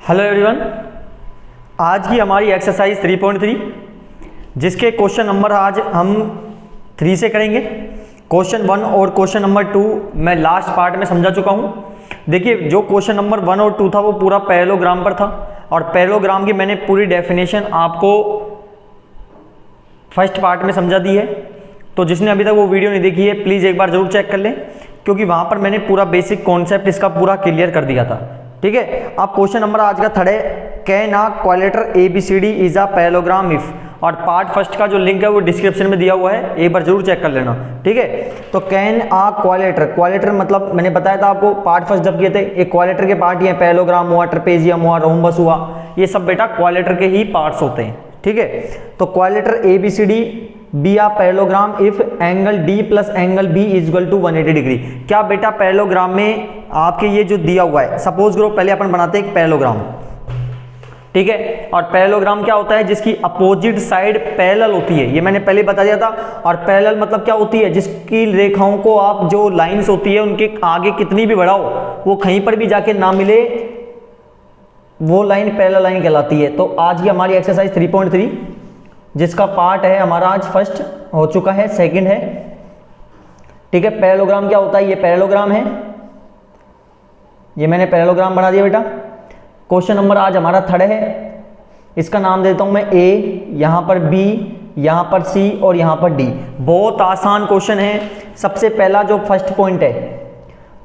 Hello everyone, आज की हमारी एक्सरसाइज 3.3 जिसके क्वेश्चन नंबर आज हम 3 से करेंगे। क्वेश्चन 1 और क्वेश्चन नंबर 2 मैं लास्ट पार्ट में समझा चुका हूँ। देखिए, जो क्वेश्चन नंबर 1 और 2 था वो पूरा पैरेललोग्राम पर था और पैरेललोग्राम की मैंने पूरी डेफिनेशन आपको फर्स्ट पार्ट में समझा दी है। तो जिसने अभी तक वो वीडियो नहीं देखी है प्लीज़ एक बार ज़रूर चेक कर लें, क्योंकि वहाँ पर मैंने पूरा बेसिक कॉन्सेप्ट इसका पूरा क्लियर कर दिया था। ठीक है, अब क्वेश्चन नंबर आज का थर्ड है, can a quadrilateral ABCD is a parallelogram if, और पार्ट फर्स्ट का जो लिंक है वो डिस्क्रिप्शन में दिया हुआ है, एक बार जरूर चेक कर लेना। ठीक है, तो कैन आ क्वाड्रिलेटरल मतलब मैंने बताया था आपको पार्ट फर्स्ट जब किए थे, एक क्वाड्रिलेटर के पार्ट ये पैरेललोग्राम हुआ, ट्रेपेजियम हुआ, रोम्बस हुआ, ये सब बेटा क्वाड्रिलेटर के ही पार्ट्स होते हैं। ठीक है, तो quadrilateral ABCD be a parallelogram if angle D plus angle B is equal to 180 degree. क्या बेटा पैरेललोग्राम में आपके ये जो दिया हुआ है, सपोज करो पहले अपन बनाते हैं एक पैरेललोग्राम। ठीक है, और पैरेललोग्राम क्या होता है, जिसकी अपोजिट साइड पैरेलल होती है, ये मैंने पहले बता दिया था। और पैरेलल मतलब क्या होती है, जिसकी रेखाओं को आप जो लाइंस होती है उनके आगे कितनी भी बढ़ाओ वो कहीं पर भी जाके ना मिले, वो लाइन पैरेलल लाइन कहलाती है। तो आज की हमारी एक्सरसाइज 3.3 जिसका पार्ट है हमारा आज फर्स्ट हो चुका है, सेकंड है। ठीक है, पैरेललोग्राम क्या होता है, ये पैरेललोग्राम है, ये मैंने पैरेललोग्राम बना दिया बेटा। क्वेश्चन नंबर आज हमारा थर्ड है, इसका नाम देता हूं मैं A, यहां पर B, यहां पर C और यहां पर D। बहुत आसान क्वेश्चन है। सबसे पहला जो फर्स्ट पॉइंट है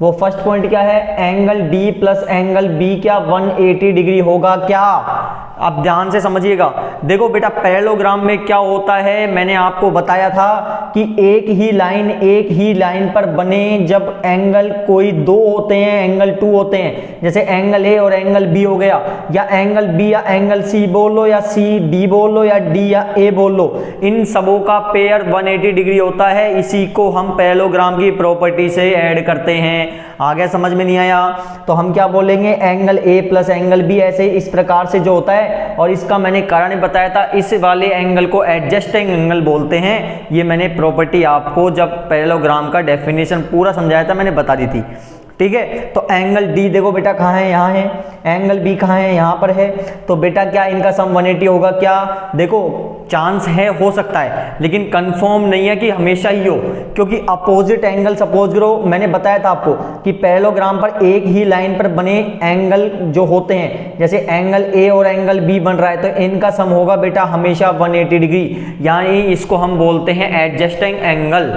वो फर्स्ट पॉइंट क्या है, angle D plus angle B क्या 180 डिग्री होगा क्या। अब ध्यान से समझिएगा। देखो बेटा, पैरेललोग्राम में क्या होता है, मैंने आपको बताया था कि एक ही लाइन पर बने जब एंगल कोई दो होते हैं, एंगल 2 होते हैं, जैसे एंगल A और एंगल B हो गया, या एंगल B या एंगल C बोल लो, या C D बोल लो, या D या A बोल लो, इन सबों का पेयर 180 डिग्री होता है। इसी को हम पैरेललोग्राम की प्रॉपर्टी से ऐड करते हैं। आगे समझ में नहीं आया तो हम क्या बोलेंगे, angle A plus angle B ऐसे इस प्रकार से जो होता है। और इसका मैंने कारण बताया था, इस वाले एंगल को एडजस्टिंग एंगल बोलते हैं। ये मैंने प्रॉपर्टी आपको जब पैरेललोग्राम का डेफिनेशन पूरा समझाया था मैंने बता दी थी। ठीक है, तो एंगल D देखो बेटा कहाँ है, यहाँ है, एंगल B कहाँ है, यहाँ पर है। तो बेटा क्या इनका सम 180 होगा क्या, देखो चांस है, हो सकता है, लेकिन कंफर्म नहीं है कि हमेशा ही हो, क्योंकि अपोजिट एंगल सपोज करो, मैंने बताया था आपको कि पैरेललोग्राम पर एक ही लाइन पर बने एंगल जो होते हैं, जैसे एंगल A और एंगल B बन रहा है, तो इनका सम होगा बेटा हमेशा 180 डिग्री, यानी इसको हम बोलते हैं एडजस्टिंग एंगल।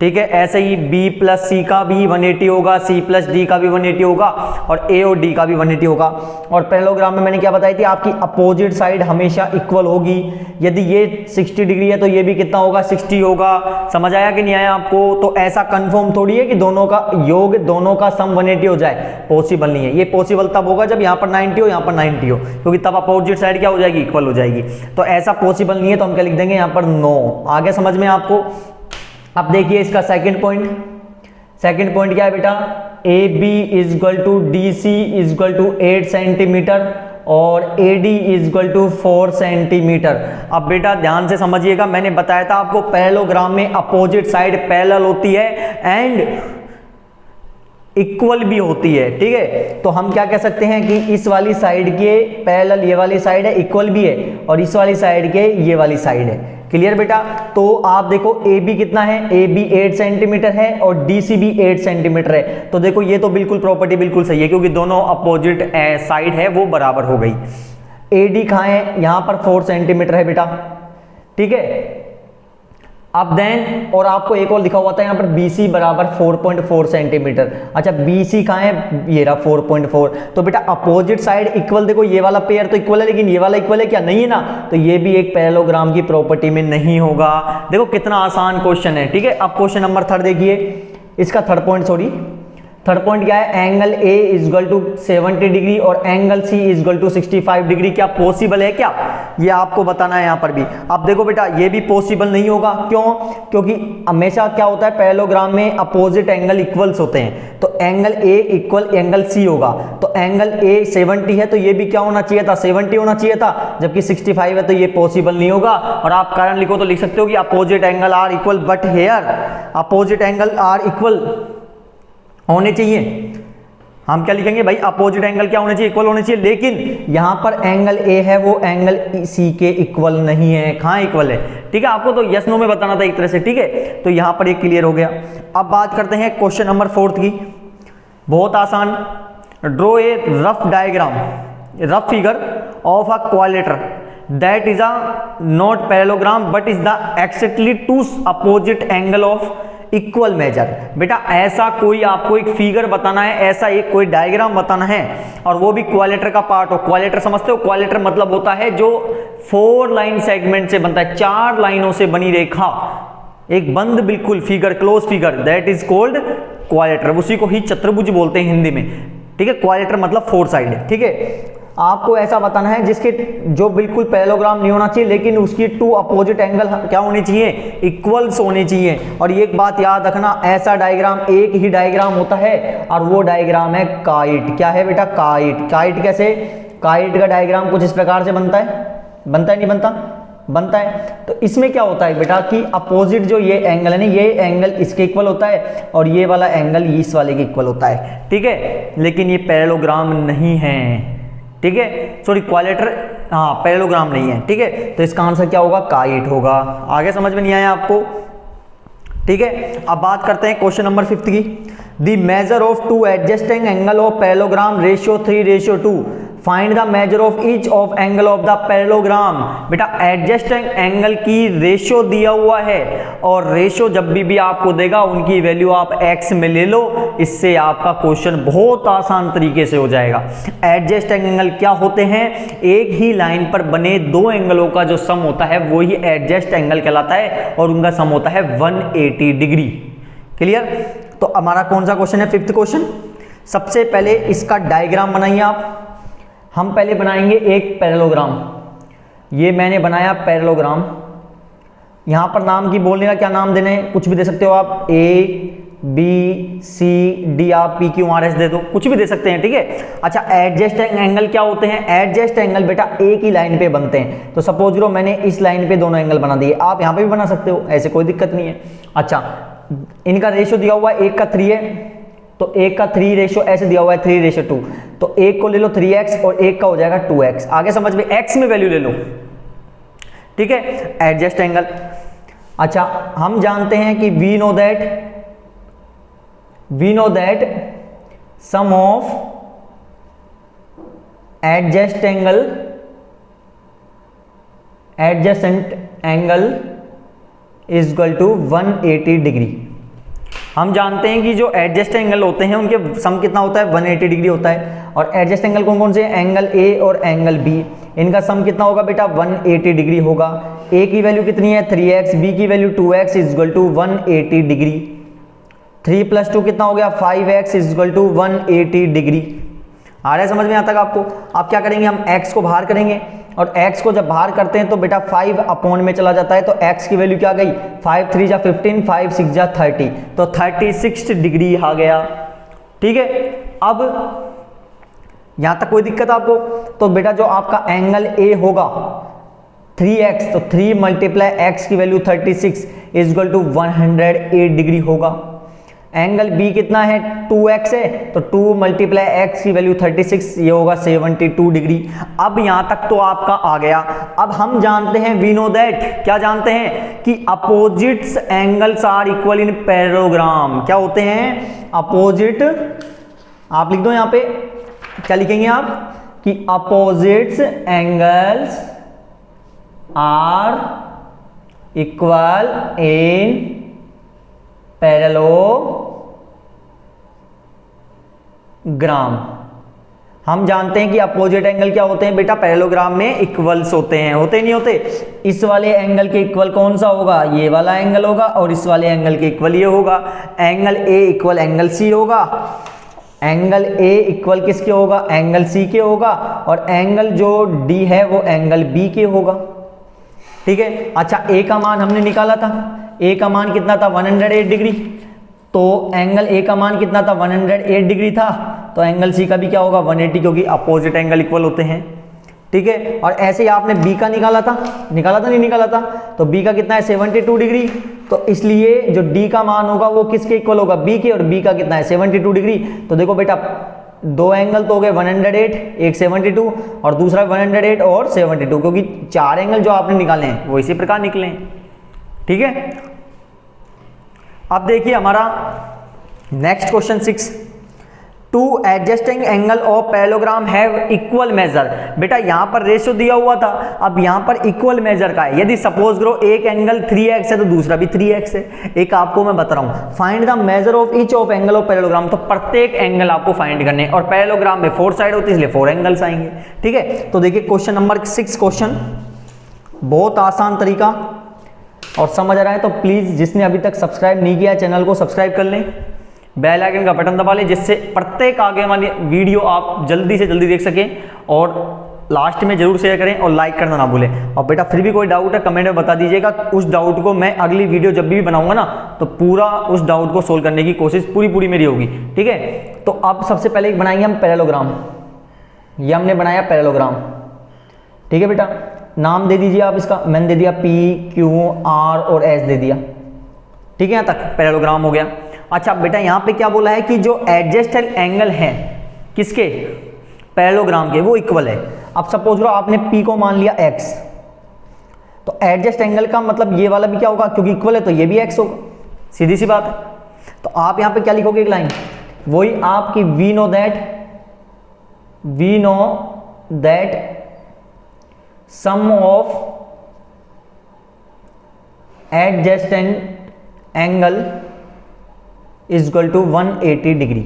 ठीक है, ऐसे ही B प्लस C का भी 180 होगा, C प्लस D का भी 180 होगा, और A और D का भी 180 होगा। और पैरेललोग्राम में मैंने क्या बताई थी, आपकी अपोजिट साइड हमेशा इक्वल होगी। यदि ये 60 डिग्री है तो ये भी कितना होगा, 60 होगा। समझ आया कि नहीं आया आपको। तो ऐसा कंफर्म थोड़ी है कि दोनों का योग, दोनों का सम 180 हो जाए, पॉसिबल नहीं है। ये पॉसिबल तब होगा जब यहाँ पर 90 हो, यहाँ पर 90 हो, क्योंकि तब अपोजिट साइड क्या हो जाएगी, इक्वल हो जाएगी। तो ऐसा पॉसिबल नहीं है, तो हम क्या लिख देंगे यहाँ पर नो। आगे समझ में आपको। अब देखिए इसका सेकंड पॉइंट क्या है बेटा, AB is equal to DC is equal to 8 centimetre और AD is equal to 4 centimetre. अब बेटा ध्यान से समझिएगा, मैंने बताया था आपको पैरेललोग्राम में अपोजिट साइड पैरेलल होती है एंड इक्वल भी होती है। ठीक है, तो हम क्या कह सकते हैं कि इस वाली साइड के पैरेलल ये वाली साइड है, इक्वल भी है, और इस वाली साइड के ये वाली साइड है। क्लियर बेटा। तो आप देखो AB कितना है, AB 8 सेंटीमीटर है और DC भी 8 सेंटीमीटर है। तो देखो ये तो बिल्कुल प्रॉपर्टी बिल्कुल सही है, क्योंकि दोनों अपोजिट साइड है वो बराबर हो गई। AD कहाँ है, यहाँ पर 4 सेंटीमीटर है बेटा। ठीक है, अब देन और आपको एक और लिखा हुआ था यहाँ पर BC बराबर 4.4 सेंटीमीटर। अच्छा BC कहाँ है, ये रहा 4.4। तो बेटा अपोजिट साइड इक्वल, देखो ये वाला पेयर तो इक्वल है, लेकिन ये वाला इक्वल है क्या, नहीं है ना, तो ये भी एक पैरेललोग्राम की प्रॉपर्टी में नहीं होगा। देखो कितना आसान क्वेश्चन है। ठीक है, अब क्वेश्चन नंबर 3 देखिए, इसका थर्ड पॉइंट क्या है, angle A is equal to 70 degree और angle C is equal to 65 degree. क्या पॉसिबल है क्या, ये आपको बताना है यहाँ पर भी। अब देखो बेटा ये भी पॉसिबल नहीं होगा, क्यों, क्योंकि हमेशा क्या होता है पैरेललोग्राम में अपोजिट एंगल इक्वल्स होते हैं। तो angle A equal angle C होगा, तो एंगल A 70 है तो ये भी क्या होना चाहिए था, 70 होना चाहिए था, जबकि 65 है तो ये पॉसिबल नहीं होगा। और आप कारण लिखो तो लिख सकते हो कि opposite angle are equal, but here opposite angle are equal होने चाहिए। हम क्या लिखेंगे भाई, अपोजिट एंगल क्या होने चाहिए, इक्वल होने चाहिए। लेकिन यहां पर एंगल ए है वो एंगल सी के इक्वल नहीं है। कहां इक्वल है, ठीक है, आपको तो यस नो में बताना था एक तरह से, ठीक है। तो यहां पर ये क्लियर हो गया। अब बात करते हैं क्वेश्चन नंबर 4 की, बहुत आसान। Draw a rough diagram, rough figure of a quadrilateral that is a not parallelogram but is the exactly two opposite angle of equal measure. बेटा ऐसा कोई आपको एक फिगर बताना है, ऐसा एक कोई डायग्राम बताना है, और वो भी क्वाड्रिलेटरल का पार्ट हो। क्वाड्रिलेटरल समझते हो, क्वाड्रिलेटरल मतलब होता है जो 4 लाइन सेगमेंट से बनता है, 4 लाइनों से बनी रेखा, एक बंद बिल्कुल figure, close figure, that is called quadrilateral. उसी को ही चतुर्भुज बोलते हैं हिंदी में, ठीक है। क्वाड्रिलेटरल मतलब 4 साइड, ठीक है। आपको ऐसा बताना है जिसके जो बिल्कुल पैरेललोग्राम नहीं होना चाहिए, लेकिन उसकी 2 अपोजिट एंगल क्या होनी चाहिए, इक्वल्स होने चाहिए। और एक बात याद रखना, ऐसा डायग्राम एक ही डायग्राम होता है और वो डायग्राम है काइट। क्या है बेटा, काइट। काइट कैसे, काइट का डायग्राम कुछ इस प्रकार से बनता है, बनता है नहीं बनता, बनता है। तो इसमें क्या होता है बेटा कि अपोजिट जो ये एंगल है ना, ये एंगल इसके इक्वल होता है और ये वाला एंगल इस वाले के इक्वल होता है, ठीक है। लेकिन ये पैरेललोग्राम नहीं है, ठीक है, सॉरी क्वाड्रिलेटरल, हाँ पैरेललोग्राम नहीं है, ठीक है। तो इसका आंसर क्या होगा, काइट होगा। आगे समझ में नहीं आया आपको, ठीक है। अब बात करते हैं क्वेश्चन नंबर 5 की। The measure of 2 adjusting angle of parallelogram ratio 3:2, find the measure of each of angle of the parallelogram. बेटा एडजस्टिंग एंगल की रेशियो दिया हुआ है, और रेशियो जब भी आपको देगा उनकी वैल्यू आप x में ले लो, इससे आपका क्वेश्चन बहुत आसान तरीके से हो जाएगा। एडजस्टिंग एंगल क्या होते हैं, एक ही लाइन पर बने 2 एंगलों का जो सम होता है वो ही एडजस्ट एंगल कहलाता है, और उनका सम होता है 180 डिग्री। क्लियर। तो हमारा कौन सा क्वेश्चन है, 5th क्वेश्चन। सबसे पहले इसका डायग्राम बनाइए आप। हम पहले बनाएंगे एक पैरेललोग्राम। ये मैंने बनाया पैरेललोग्राम। यहां पर नाम की बोलने का क्या नाम देने, कुछ भी दे सकते हो आप, A B C D, आप P Q R S दे दो, कुछ भी दे सकते हैं, ठीक है। अच्छा एडजस्ट एंगल क्या होते हैं, एडजस्ट एंगल बेटा एक ही लाइन पे बनते हैं। तो सपोज करो मैंने इस लाइन पे दोनों एंगल बना दिए, आप यहां पे भी बना सकते हो, ऐसे कोई दिक्कत नहीं है। अच्छा इनका रेशियो दिया हुआ है 1 का 3 है, तो 1 का 3 रेशियो ऐसे दिया हुआ है 3:2, तो 1 को ले लो 3x और 1 का हो जाएगा 2x। आगे समझ में, x में वैल्यू ले लो, ठीक है, एडजस्ट एंगल। अच्छा हम जानते हैं कि we know that sum of adjacent angle is equal to 180 degree. हम जानते हैं कि जो एडजस्ट एंगल होते हैं उनके सम कितना होता है, 180 डिग्री होता है। और एडजस्ट एंगल कौन कौन से, एंगल ए और एंगल बी, इनका सम कितना होगा बेटा, 180 डिग्री होगा। ए की वैल्यू कितनी है 3x, बी की value 2x is equal to 180 degree. 3 + 2 कितना हो गया, 5x is equal to 180 degree. आ रहा है समझ में आता है आपको। आप क्या करेंगे, हम x को बाहर करेंगे, और x को जब बाहर करते हैं तो बेटा 5 अपॉन में चला जाता है, तो x की वैल्यू क्या आ गई, 5 3 जा 15, 5 6 जा 30, तो 36 डिग्री आ गया, ठीक है। अब यहां तक कोई दिक्कत आपको, तो बेटा जो आपका एंगल a होगा 3x, तो 3 × x की value 36 is equal to 108 degree होगा। एंगल B कितना है, 2x है, तो 2 × x की वैल्यू 36, ये होगा 72 डिग्री। अब यहां तक तो आपका आ गया। अब हम जानते हैं वी नो दैट, क्या जानते हैं कि opposites angles are equal in parallelogram. क्या होते हैं अपोजिट, आप लिख दो यहां पे, क्या लिखेंगे आप कि opposites angles are equal in parallelogram. हम जानते हैं कि अपोजिट एंगल क्या होते हैं बेटा, पैरेललोग्राम में इक्वल्स होते हैं, होते नहीं होते। इस वाले एंगल के इक्वल कौन सा होगा, ये वाला एंगल होगा, और इस वाले एंगल के इक्वल ये होगा। Angle A equal angle C होगा, एंगल ए इक्वल किसके होगा, एंगल सी के होगा, और एंगल जो डी है वो एंगल बी के होगा, ठीक है। अच्छा ए का मान हमने निकाला था, ए का मान कितना था 108 डिग्री, तो एंगल ए का मान कितना था 108 डिग्री था, तो एंगल सी का भी क्या होगा 180, क्योंकि अपोजिट एंगल इक्वल होते हैं, ठीक है। और ऐसे ही आपने बी का निकाला था नहीं निकाला था, तो बी का कितना है 72 डिग्री, तो इसलिए जो डी का मान होगा वो किसके इक्वल होगा, बी के, और बी का कितना है 72 डिग्री। तो देखो बेटा दो एंगल तो हो गए 108, एक 72 और दूसरा 108 और 72, क्योंकि चार एंगल जो आपने निकाले हैं वो इसी प्रकार निकले हैं। ठीक है, अब देखिए हमारा next question 6, two adjusting angle of parallelogram have equal measure. बेटा यहां पर रेशियो दिया हुआ था, अब यहां पर इक्वल मेजर का है। यदि सपोज करो एक एंगल 3x है तो दूसरा भी 3x है। एक आपको मैं बता रहा हूं, find the measure of each of angle of parallelogram, तो प्रत्येक एंगल आपको फाइंड करने हैं और पैरेललोग्राम में 4 साइड होती है इसलिए 4 एंगल्स आएंगे। ठीक है, तो देखिए क्वेश्चन नंबर 6 क्वेश्चन बहुत आसान तरीका, और समझ आ रहा है तो प्लीज जिसने अभी तक सब्सक्राइब नहीं किया चैनल को सब्सक्राइब कर लें, बेल आइकन का बटन दबा लें, जिससे प्रत्येक आगे वाली वीडियो आप जल्दी से जल्दी देख सकें, और लास्ट में जरूर शेयर करें और लाइक करना ना भूलें। और बेटा फिर भी कोई डाउट है कमेंट में बता दीजिएगा, उस डाउट को मैं अगली वीडियो जब भी बनाऊंगा ना तो पूरा उस डाउट को सोल्व करने की कोशिश पूरी मेरी होगी। ठीक है, तो अब सबसे पहले एक बनाएंगे हम पैरेललोग्राम। ये हमने बनाया पैरेललोग्राम। ठीक है बेटा, नाम दे दीजिए आप इसका, मैंने दे दिया P, Q, R और S दे दिया। ठीक है, यहाँ तक पैरेललोग्राम हो गया। अच्छा बेटा यहाँ पे क्या बोला है कि जो एडजस्टेड एंगल है किसके, पैरेललोग्राम के, वो इक्वल है। अब सपोज करो आपने P को मान लिया x, तो एडजस्ट एंगल का मतलब ये वाला भी क्या होगा, क्योंकि इक्वल है तो ये भी x होगा, सीधी सी बात है। तो आप यहाँ पे क्या लिखोगे, एक लाइन वही आपकी we know that sum of adjacent angle is equal to 180 degree.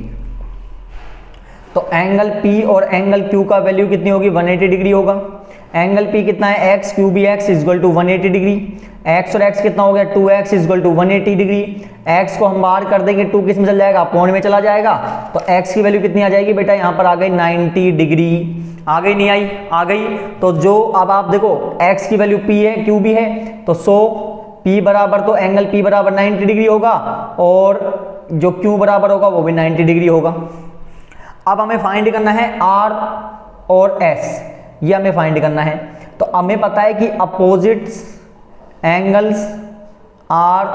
तो एंगल P और एंगल Q का वैल्यू कितनी होगी, 180 डिग्री होगा। एंगल P कितना है x, Q भी x is equal to 180 degree. x और x कितना हो गया, 2x is equal to 180 degree. x को हम बाहर कर देंगे, 2 किस में चल जाएगा, पौन में चला जाएगा, तो x की वैल्यू कितनी आ जाएगी बेटा, यहाँ पर आ गई 90 डिग्री। आ गई नहीं आई, आ गई। तो जो अब आप देखो x की वैल्यू P है, Q भी है, तो 100 P बराबर, तो एंगल P बराबर 90 डिग्री होगा और जो Q बराबर होगा वो भी 90 डिग्री होगा। अब हमें फाइंड करना है R और S, ये हमें फाइंड करना है। तो हमें पता है कि opposites angles are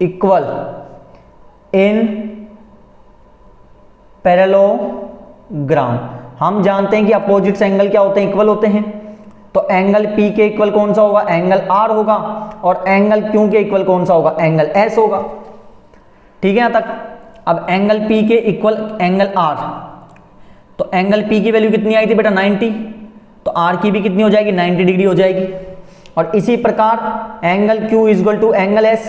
equal in parallelogram. हम जानते हैं कि अपोजिट्स एंगल क्या होते हैं, इक्वल होते हैं। तो एंगल P के इक्वल कौन सा होगा, एंगल R होगा, और एंगल Q के इक्वल कौन सा होगा, एंगल S होगा। ठीक है यहाँ तक। अब एंगल P के इक्वल एंगल R, तो एंगल P की वैल्यू कितनी आई थी बेटा, 90, तो R की भी कितनी हो जाएगी, 90 डिग्री हो जाएगी। और इसी प्रकार angle Q is equal to angle S,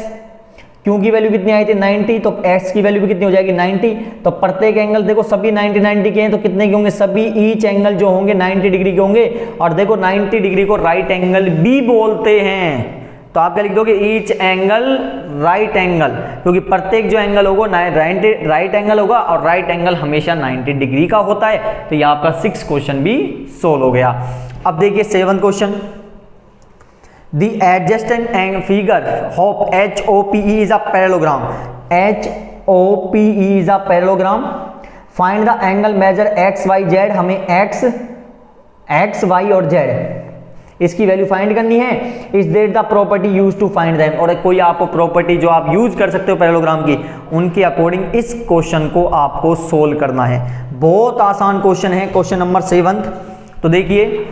Q की वैल्यू कितनी आई थी, 90, तो S की वैल्यू भी कितनी हो जाएगी, 90। तो प्रत्येक एंगल देखो सभी 90 के हैं, तो कितने के होंगे, सभी ईच एंगल जो होंगे 90 डिग्री के होंगे। और देखो 90 डिग्री को राइट एंगल भी बोलते हैं, तो आप क्या लिख दोगे, ईच एंगल राइट एंगल, क्योंकि प्रत्येक जो एंगल होगा राइट एंगल होगा, और राइट एंगल हमेशा 90 डिग्री का होता है। तो ये आपका 6 क्वेश्चन भी सोल्व हो गया। अब देखिए 7th question, The adjacent figure of HOPE is a parallelogram. HOPE is a parallelogram. Find the angle measure x, y, z. हमें x, y और z इसकी वैल्यू फाइंड करनी है। Is that the property used to find them? और कोई आपको property जो आप यूज कर सकते हो पैरेललोग्राम की, उनके अकॉर्डिंग इस क्वेश्चन को आपको सोल्व करना है। बहुत आसान क्वेश्चन है, क्वेश्चन नंबर 7। तो देखिए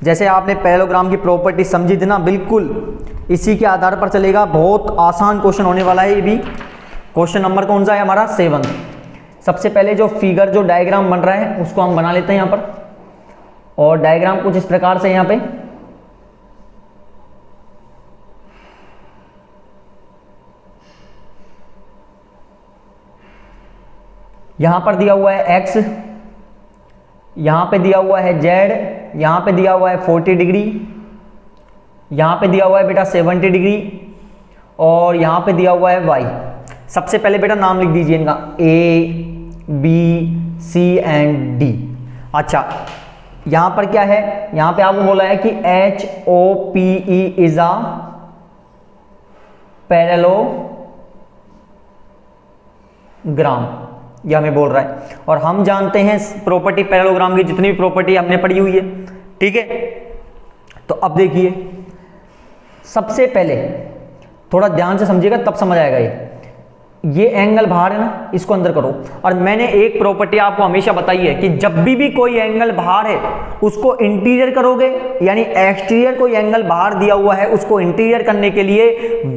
जैसे आपने पैरेललोग्राम की प्रॉपर्टी समझी थी ना, बिल्कुल इसी के आधार पर चलेगा। बहुत आसान क्वेश्चन होने वाला है ये भी। क्वेश्चन नंबर कौन सा है हमारा, 7। सबसे पहले जो फिगर जो डायग्राम बन रहा है उसको हम बना लेते हैं यहाँ पर। और डायग्राम कुछ इस प्रकार से यहाँ पे, यहाँ पर दिया हुआ है x, यहाँ पे दिया हुआ है z, यहाँ पे दिया हुआ है 40 डिग्री, यहाँ पे दिया हुआ है बेटा 70 डिग्री, और यहाँ पे दिया हुआ है y। सबसे पहले बेटा नाम लिख दीजिए इनका, A, B, C and D। अच्छा यहाँ पर क्या है, यहाँ पे आपको बोला है कि HOPE इज अ पैरेललोग्राम, यह हमें बोल रहा है। और हम जानते हैं प्रॉपर्टी पैरेललोग्राम की जितनी भी प्रॉपर्टी हमने पढ़ी हुई है। ठीक है, तो अब देखिए सबसे पहले थोड़ा ध्यान से समझिएगा तब समझ आएगा ये। ये एंगल बाहर है ना, इसको अंदर करो। और मैंने एक प्रॉपर्टी आपको हमेशा बताई है कि जब भी कोई एंगल बाहर है उसको इंटीरियर करोगे, यानी एक्सटीरियर कोई एंगल बाहर दिया हुआ है उसको इंटीरियर करने के लिए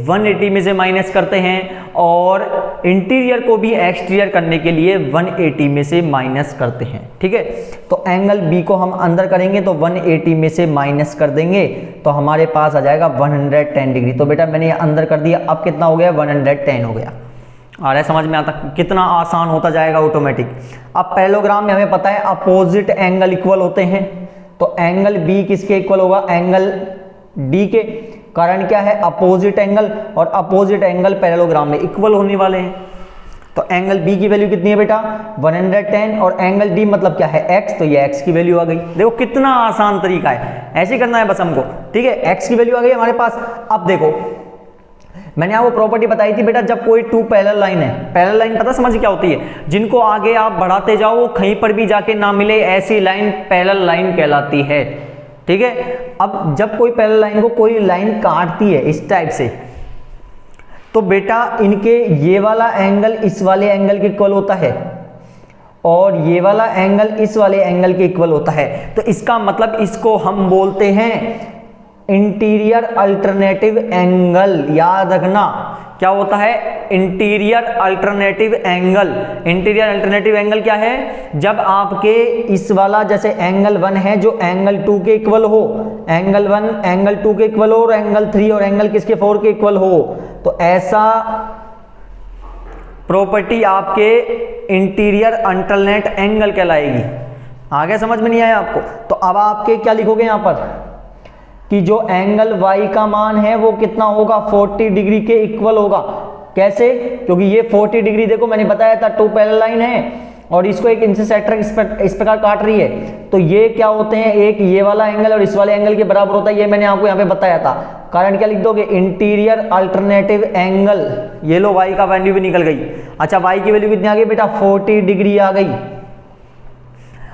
180 में से माइनस करते हैं, और इंटीरियर को भी एक्सटीरियर करने के लिए 180 में से माइनस करते हैं। ठीक है, तो एंगल बी को हम अंदर करेंगे तो 180 में से माइनस कर देंगे तो हमारे पास आ जाएगा 110 डिग्री। तो बेटा मैंने ये अंदर कर दिया, अब कितना हो गया, 110 हो गया। आ रहा है समझ में आता, कितना आसान होता जाएगा ऑटोमेटिक। अब पैरेललोग्राम में हमें पता है अपोजिट एंगल इक्वल होते हैं, तो एंगल बी किसके इक्वल होगा, एंगल डी के। कारण क्या है, अपोजिट एंगल, और अपोजिट एंगल पैरेललोग्राम में इक्वल होने वाले हैं। तो एंगल बी की वैल्यू कितनी है बेटा, 110, और एंगल डी मतलब क्या है, एक्स, तो ये एक्स की वैल्यू आ गई। देखो कितना आसान तरीका है, ऐसे करना है बस हमको। ठीक है, एक्स की वैल्यू आ गई हमारे पास। अब देखो मैंने आपको प्रॉपर्टी बताई थी बेटा, जब कोई टू पैरेलल लाइन है, पैरेलल लाइन पता समझ क्या होती है, जिनको आगे आप बढ़ाते जाओ वो कहीं पर भी जाके ना मिले, ऐसी लाइन पैरेलल लाइन कहलाती है। ठीक है, अब जब कोई पैरेलल लाइन को कोई लाइन काटती है इस टाइप से, तो बेटा इनके ये वाला एंगल इस वाले एंगल के इक्वल होता है, और ये वाला एंगल इस वाले एंगल के इक्वल होता है। तो इसका मतलब इसको हम बोलते हैं इंटीरियर अल्टरनेटिव एंगल। याद रखना क्या होता है, interior alternative angle. Interior alternative angle क्या है, जब आपके इस वाला जैसे एंगल 1 है जो एंगल 2 के इक्वल हो, एंगल 1 एंगल 2 के इक्वल हो, और एंगल 3 और एंगल किसके 4 के इक्वल हो, तो ऐसा प्रॉपर्टी आपके इंटीरियर अल्टरनेट एंगल कहलाएगी। आगे समझ में नहीं आया आपको, तो अब आपके क्या लिखोगे यहां पर कि जो एंगल y का मान है वो कितना होगा, 40 डिग्री के इक्वल होगा। कैसे, क्योंकि ये 40 डिग्री देखो मैंने बताया था टू पैरेलल लाइन है और इसको एक इंटरसेक्टर इस प्रकार काट रही है, तो ये क्या होते हैं, एक ये वाला एंगल और इस वाले एंगल के बराबर होता है। ये मैंने आपको यहाँ पे बताया था। कारण क्या लिख दोगे, इंटीरियर अल्टरनेटिव एंगल। ये लो y का वैल्यू भी निकल गई। अच्छा y की वैल्यू कितनी आ गई बेटा, 40 डिग्री आ गई।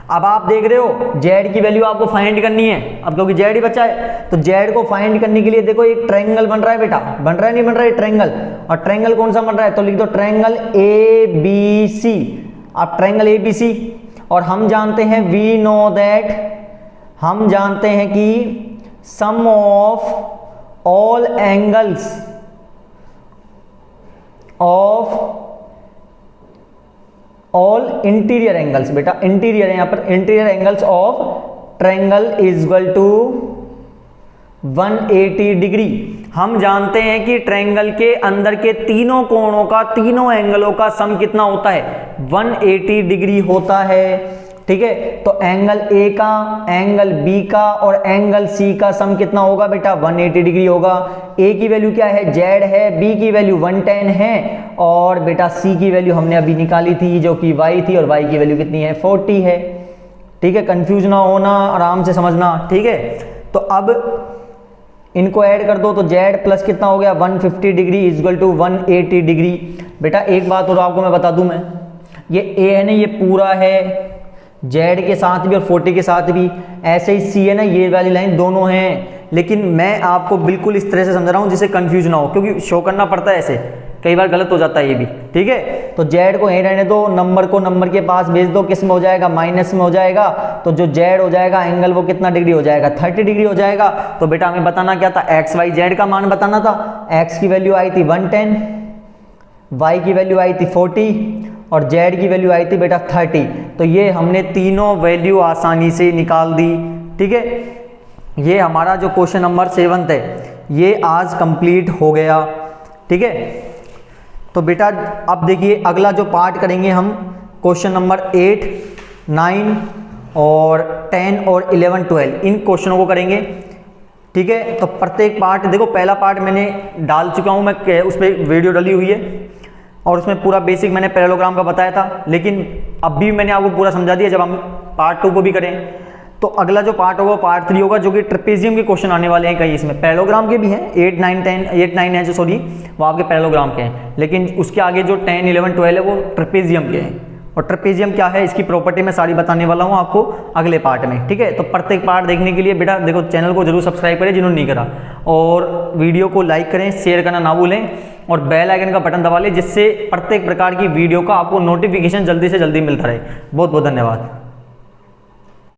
अब आप देख रहे हो z की वैल्यू आपको फाइंड करनी है, अब क्योंकि z ही बचा है, तो z को फाइंड करने के लिए देखो एक ट्रायंगल बन रहा है बेटा, बन रहा है नहीं बन रहा है ट्रायंगल, और ट्रायंगल कौन सा बन रहा है, तो लिख दो ट्रायंगल ABC। अब ट्रायंगल ABC, और हम जानते हैं वी नो दैट, हम जानते हैं कि sum of all angles of all interior angles, बेटा इंटीरियर है यहां पर, interior angles of triangle is equal to 180 degree. हम जानते हैं कि ट्रायंगल के अंदर के तीनों कोणों का, तीनों एंगलों का सम कितना होता है, 180 डिग्री होता है। ठीक है, तो एंगल ए का, एंगल बी का और एंगल सी का सम कितना होगा बेटा, 180 डिग्री होगा। ए की वैल्यू क्या है, जेड है, बी की वैल्यू 110 है, और बेटा सी की वैल्यू हमने अभी निकाली थी जो कि वाई थी, और वाई की वैल्यू कितनी है, 40 है। ठीक है, कंफ्यूज ना होना, आराम से समझना। ठीक है, तो अब इनको ऐड कर दो, तो जेड प्लस कितना हो गया, 150 degree is equal to 180 degree. बेटा एक बात और आपको मैं बता दूं, मैं ये ए है ना, ये पूरा है जेड के साथ भी और 40 के साथ भी, ऐसे ही सी है ना, ये वाली लाइन दोनों हैं। लेकिन मैं आपको बिल्कुल इस तरह से समझ रहा हूँ जिससे कंफ्यूज ना हो, क्योंकि शो करना पड़ता है ऐसे, कई बार गलत हो जाता है ये भी। ठीक है, तो जेड को यहीं रहने दो, नंबर को नंबर के पास भेज दो, किस में हो जाएगा, माइनस में हो जाएगा। तो जो जेड हो जाएगा एंगल वो कितना डिग्री हो जाएगा, 30 डिग्री हो जाएगा। तो बेटा हमें बताना क्या था, एक्स वाई जेड का मान बताना था। एक्स की वैल्यू आई थी 110, वाई की वैल्यू आई थी 40 और जेड की वैल्यू आई थी बेटा 30। तो ये हमने तीनों वैल्यू आसानी से निकाल दी। ठीक है, ये हमारा जो क्वेश्चन नंबर 7 है ये आज कंप्लीट हो गया। ठीक है, तो बेटा अब देखिए अगला जो पार्ट करेंगे हम, क्वेश्चन नंबर 8, 9 और 10 और 11, 12 इन क्वेश्चनों को करेंगे। ठीक है, तो प्रत्येक पार्ट देखो, पहला पार्ट मैंने डाल चुका हूँ मैं, उस पर वीडियो डली हुई है और उसमें पूरा बेसिक मैंने पैरेललोग्राम का बताया था, लेकिन अब भी मैंने आपको पूरा समझा दिया। जब हम पार्ट 2 को भी करें तो अगला जो पार्ट होगा पार्ट 3 होगा, जो कि ट्रेपेजियम के क्वेश्चन आने वाले हैं। कहीं इसमें पैरेललोग्राम के भी हैं, 8, 9, 10, 8, 9 है जो, सॉरी वो आपके पैरेललोग्राम के हैं, लेकिन उसके आगे जो 10, 11, 12 है वो ट्रेपेजियम के हैं। और ट्रेपेजियम क्या है, इसकी प्रॉपर्टी मैं सारी बताने वाला हूँ आपको अगले पार्ट में। ठीक है, तो प्रत्येक पार्ट देखने के लिए बेटा देखो चैनल को जरूर सब्सक्राइब करें जिन्होंने नहीं करा, और वीडियो को लाइक करें, शेयर करना ना भूलें। और बेल आइकन का बटन दबा लें, जिससे प्रत्येक प्रकार की वीडियो का आपको नोटिफिकेशन जल्दी से जल्दी मिलता रहे। बहुत बहुत धन्यवाद।